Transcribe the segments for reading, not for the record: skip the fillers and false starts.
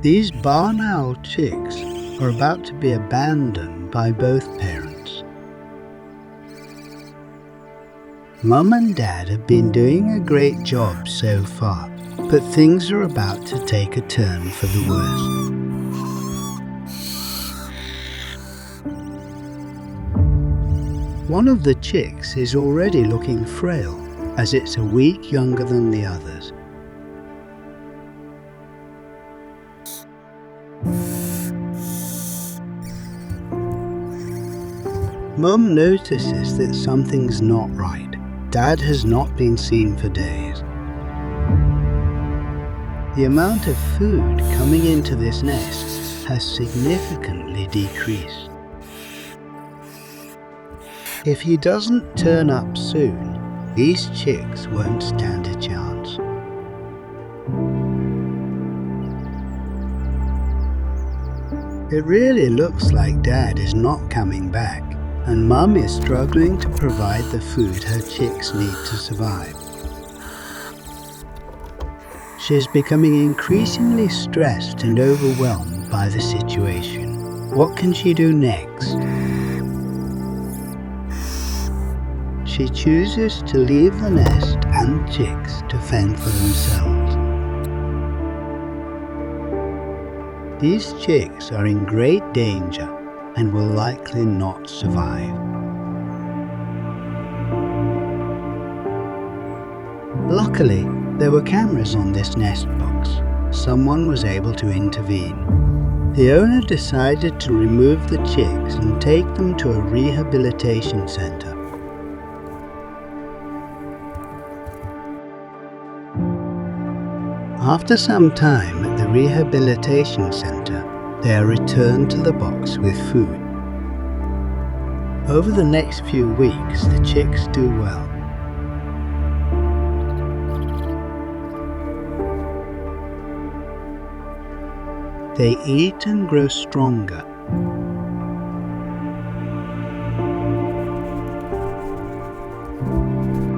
These barn owl chicks are about to be abandoned by both parents. Mum and Dad have been doing a great job so far, but things are about to take a turn for the worse. One of the chicks is already looking frail, as it's a week younger than the others. Mum notices that something's not right. Dad has not been seen for days. The amount of food coming into this nest has significantly decreased. If he doesn't turn up soon, these chicks won't stand a chance. It really looks like Dad is not coming back, and Mum is struggling to provide the food her chicks need to survive. She is becoming increasingly stressed and overwhelmed by the situation. What can she do next? She chooses to leave the nest and chicks to fend for themselves. These chicks are in great danger and will likely not survive. Luckily, there were cameras on this nest box. Someone was able to intervene. The owner decided to remove the chicks and take them to a rehabilitation center. After some time at the rehabilitation center, they are returned to the box with food. Over the next few weeks, the chicks do well. They eat and grow stronger.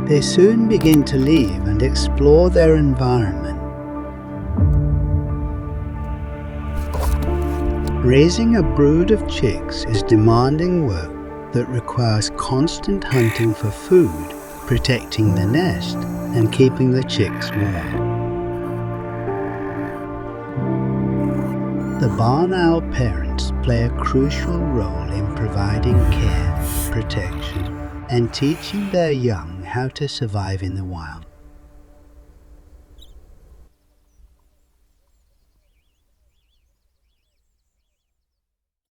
They soon begin to leave and explore their environment. Raising a brood of chicks is demanding work that requires constant hunting for food, protecting the nest, and keeping the chicks warm. The barn owl parents play a crucial role in providing care, protection, and teaching their young how to survive in the wild.